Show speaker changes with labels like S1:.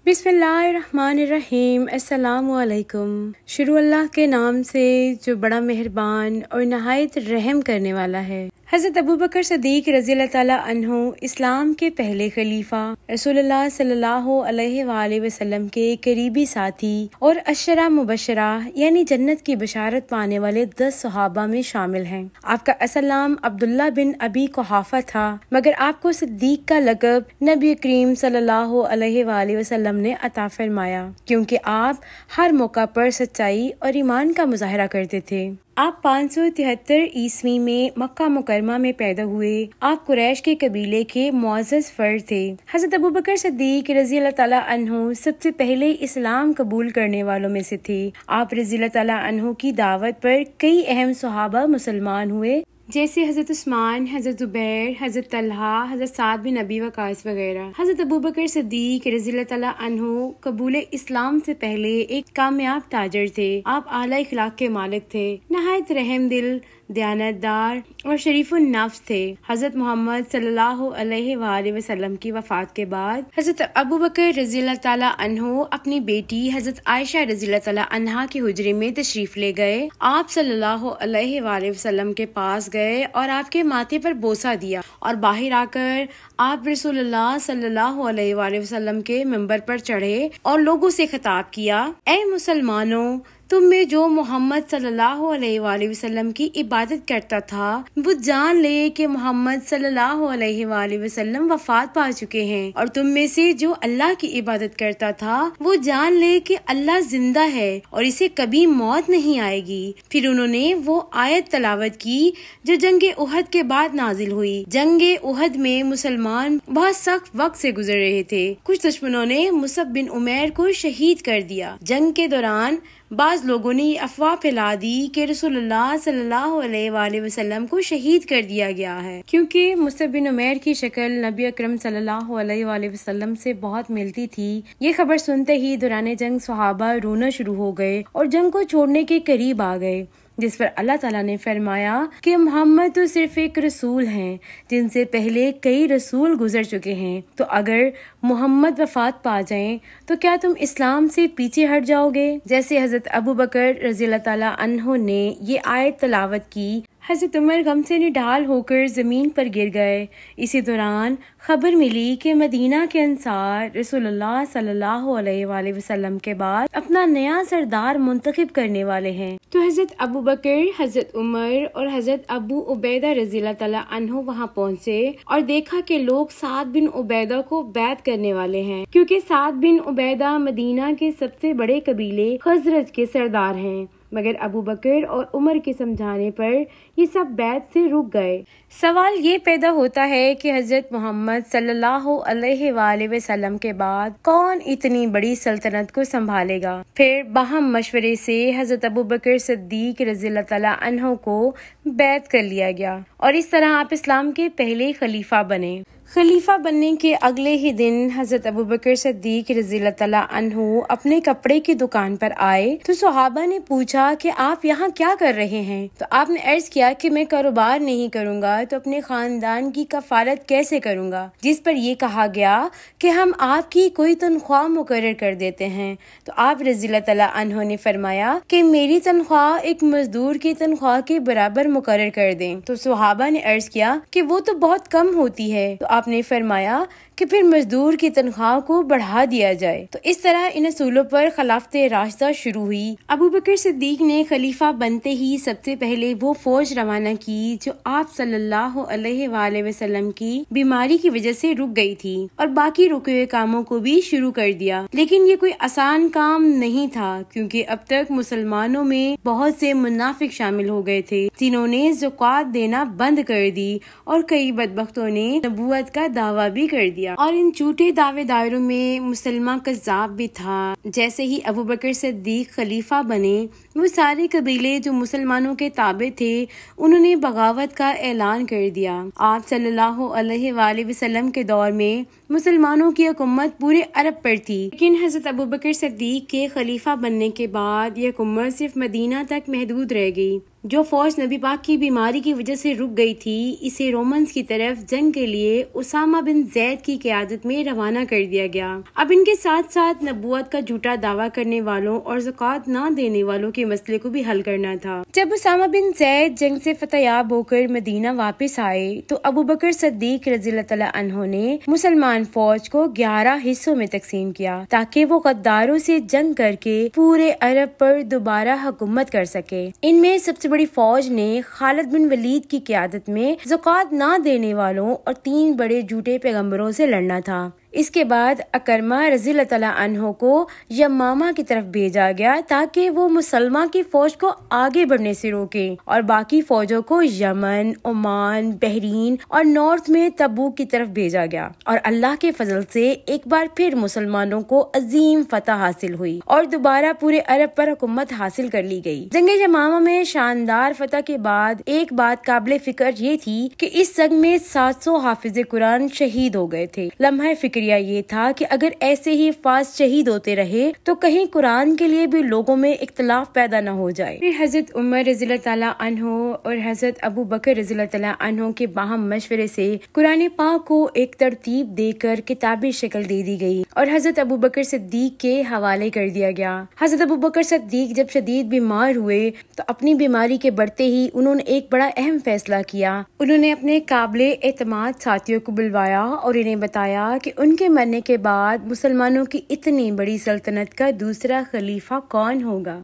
S1: बिस्मिल्लाहिर्रहमानिर्रहीम। अस्सलामुअलैकुम। शुरू अल्लाह के नाम से जो बड़ा मेहरबान और नहायत रहम करने वाला है। हज़रत अबू बकर सिद्दीक रज़ी अल्लाह ताला अन्हु इस्लाम के पहले खलीफा, रसूलुल्लाह सल्लल्लाहु अलैहि वसल्लम के करीबी साथी और अशरा मुबशरा यानी जन्नत की बशारत पाने वाले 10 सहाबा में शामिल हैं। आपका असल नाम अब्दुल्ला बिन अबी कुहाफा था, मगर आपको सिद्दीक का लक़ब नबी करीम सल्लल्लाहु अलैहि वसल्लम ने अता फरमाया, क्योंकि आप हर मौका पर सच्चाई और ईमान का मुजाहरा करते थे। आप 573 ईस्वी में मक्का मुकरमा में पैदा हुए। आप कुरैश के कबीले के मुअज़्ज़ज़ फर्द थे। हज़रत अबू बकर सिद्दीक रज़ी अल्लाह ताला अन्हु सबसे पहले इस्लाम कबूल करने वालों में से थे। आप रज़ी अल्लाह ताला अन्हु की दावत पर कई अहम सहाबा मुसलमान हुए, जैसे हज़रत उस्मान, हज़रत ज़ुबैर, हज़रत तलहा, हज़रत साद बिन अबी वक़ास वगैरह। हज़रत अबू बकर सिद्दीक रज़ी अल्लाह ताला अन्हु कबूल इस्लाम से पहले एक कामयाब ताजर थे। आप आला इखलाक के मालिक थे, नहायत रहम दिल, दयानतदार और शरीफुन नफ्स थे। हज़रत मोहम्मद सल्लल्लाहु अलैहि वसल्लम की वफ़ात के बाद हज़रत अबू बकर रज़ी अल्लाह ताला अन्हु अपनी बेटी हज़रत आयशा रज़ी अल्लाह ताला अन्हा के हुजरे में तशरीफ ले गए। आप सल्लल्लाहु अलैहि वसल्लम के पास गए और आपके माथे पर बोसा दिया और बाहर आकर आप रसूलुल्लाह सल्लल्लाहु अलैहि वसल्लम के मिंबर पर चढ़े और लोगों से खिताब किया, ऐ मुसलमानों, तुम में जो मोहम्मद सल्लल्लाहु अलैहि वसल्लम की इबादत करता था वो जान ले कि मोहम्मद सल्लल्लाहु अलैहि वसल्लम वफात पा चुके हैं, और तुम में से जो अल्लाह की इबादत करता था वो जान ले कि अल्लाह जिंदा है और इसे कभी मौत नहीं आएगी। फिर उन्होंने वो आयत तलावत की जो जंगे उहद के बाद नाजिल हुई। जंगे उहद में मुसलमान बहुत सख्त वक्त से गुजर रहे थे। कुछ दुश्मनों ने मुसअब बिन उमैर को शहीद कर दिया। जंग के दौरान बाज लोगों ने अफवाह फैला दी कि रसूलुल्लाह सल्लल्लाहु अलैहि वसल्लम को शहीद कर दिया गया है, क्योंकि मुसअब बिन उमैर की शक्ल नबी अकरम सल्लल्लाहु अलैहि वसल्लम से बहुत मिलती थी। ये खबर सुनते ही दौरान जंग सहाबा रोना शुरू हो गए और जंग को छोड़ने के करीब आ गए, जिस पर अल्लाह ताला ने फरमाया कि मोहम्मद तो सिर्फ एक रसूल हैं, जिनसे पहले कई रसूल गुजर चुके हैं। तो अगर मोहम्मद वफात पा जाएं तो क्या तुम इस्लाम से पीछे हट जाओगे? जैसे हजरत अबू बकर रज़ी अल्लाह ताला अन्हु ने ये आयत तलावत की, हजरत उमर गम से निढाल होकर जमीन पर गिर गए। इसी दौरान खबर मिली कि मदीना के अंसार रसूलुल्लाह सल्लल्लाहु अलैहि वसल्लम के बाद अपना नया सरदार मुंतखब करने वाले हैं। तो हजरत अबू बकर, हजरत उमर और हजरत अबू उबैदा रज़ी अल्लाह ताला अन्हु वहाँ पहुँचे और देखा कि लोग साद बिन उबैदा को बैत करने वाले हैं, क्योंकि साद बिन उबैदा मदीना के सबसे बड़े कबीले खजरज के सरदार हैं। मगर अबू बकर और उमर के समझाने पर ये सब बैत से रुक गए। सवाल ये पैदा होता है कि हजरत मोहम्मद सल्लल्लाहु अलैहि वसल्लम के बाद कौन इतनी बड़ी सल्तनत को संभालेगा? फिर बाहम मशवरे से हजरत अबू बकर सिद्दीक रज़ी अल्लाह ताला अन्हु को बैत कर लिया गया और इस तरह आप इस्लाम के पहले खलीफा बने। खलीफा बनने के अगले ही दिन हजरत अबू बकर सिद्दीक रज़ी अल्लाह ताला अन्हु अपने कपड़े की दुकान पर आए तो सहाबा ने पूछा कि आप यहाँ क्या कर रहे हैं? तो आपने अर्ज किया कि मैं कारोबार नहीं करूँगा तो अपने खानदान की कफालत कैसे करूँगा? जिस पर ये कहा गया कि हम आपकी कोई तनख्वाह मुकर्रर कर देते हैं। तो आप रज़ी अल्लाह ताला अन्हु ने फरमाया कि मेरी तनख्वाह एक मजदूर की तनख्वाह के बराबर मुकर्रर कर दें। तो सहाबा ने अर्ज किया कि वो तो बहुत कम होती है। तो आपने फरमाया कि फिर मजदूर की तनख्वाह को बढ़ा दिया जाए। तो इस तरह इन असूलों पर खिलाफत राशिदा शुरू हुई। अबू बकर सिद्दीक ने खलीफा बनते ही सबसे पहले वो फौज रवाना की जो आप सल्लल्लाहु अलैहि वसल्लम की बीमारी की वजह से रुक गई थी, और बाकी रुके हुए कामों को भी शुरू कर दिया। लेकिन ये कोई आसान काम नहीं था, क्योंकि अब तक मुसलमानों में बहुत से मुनाफिक शामिल हो गए थे, जिन्होंने ज़कात देना बंद कर दी और कई बदबख्तों ने नबूवत का दावा भी कर दिया। और इन झूठे दावेदारों में मुसलमान कज़्ज़ाब भी था। जैसे ही अबू बकर सिद्दीक खलीफा बने, वो सारे कबीले जो मुसलमानों के ताबे थे उन्होंने बगावत का ऐलान कर दिया। आप सल्लल्लाहु अलैहि वसल्लम के दौर में मुसलमानों की हुकूमत पूरे अरब पर थी, लेकिन हजरत अबू बकर सिद्दीक के खलीफा बनने के बाद यह हुकूमत सिर्फ मदीना तक महदूद रह गई। جو فوج نبی پاک کی بیماری کی وجہ سے رک گئی تھی، اسے رومنز کی طرف جنگ کے لیے اسامہ بن زید کی قیادت میں روانہ کر دیا گیا۔ اب ان کے ساتھ ساتھ نبوت کا جھوٹا دعویٰ کرنے والوں اور زکوٰۃ نہ دینے والوں کے مسئلے کو بھی حل کرنا تھا۔ جب اسامہ بن زید جنگ سے فتح یاب ہو کر مدینہ واپس آئے تو ابو بکر صدیق رضی اللہ تعالیٰ عنہ نے مسلمان فوج کو 11 حصوں میں تقسیم کیا تاکہ وہ غداروں سے جنگ کر کے پورے عرب پر دوبارہ حکومت کر سکے۔ ان میں سب سے بڑی فوج نے خالد بن ولید کی قیادت میں زکوٰۃ نہ دینے والوں اور 3 بڑے جھوٹے پیغمبروں سے لڑنا تھا۔ اس کے بعد اکرمہ رضی اللہ تعالیٰ عنہ کو یمامہ کی طرف بھیجا گیا تاکہ وہ مسلمہ کی فوج کو آگے بڑھنے سے روکے اور باقی فوجوں کو یمن، عمان، بحرین اور نارتھ میں تبوک کی طرف بھیجا گیا، اور اللہ کے فضل سے ایک بار پھر مسلمانوں کو عظیم فتح حاصل ہوئی اور دوبارہ پورے عرب پر حکومت حاصل کر لی گئی۔ جنگ یمامہ میں شاندار فتح کے بعد ایک بات قابل فکر یہ تھی کہ اس جنگ میں 700 حافظ قرآن شہید ہو گئے تھے۔ لمحہ فکر یہ تھا کہ اگر ایسے ہی فاس شہید ہوتے رہے تو کہیں قرآن کے لیے بھی لوگوں میں اختلاف پیدا نہ ہو جائے۔ پھر حضرت عمر رضی اللہ تعالیٰ عنہ اور حضرت ابو بکر رضی اللہ تعالیٰ عنہ کے باہم مشورے سے قرآن پاک کو ایک ترتیب دے کر کتابی شکل دے دی گئی اور حضرت ابو بکر صدیق کے حوالے کر دیا گیا۔ حضرت ابو بکر صدیق جب شدید بیمار ہوئے تو اپنی بیماری کے بڑھتے ہی انہوں نے ایک بڑا اہم فیصلہ کیا۔ انہوں نے اپنے قابل اعتماد ساتھیوں کو بلوایا اور انہیں بتایا کہ ان کے مرنے کے بعد مسلمانوں کی اتنی بڑی سلطنت کا دوسرا خلیفہ کون ہوگا۔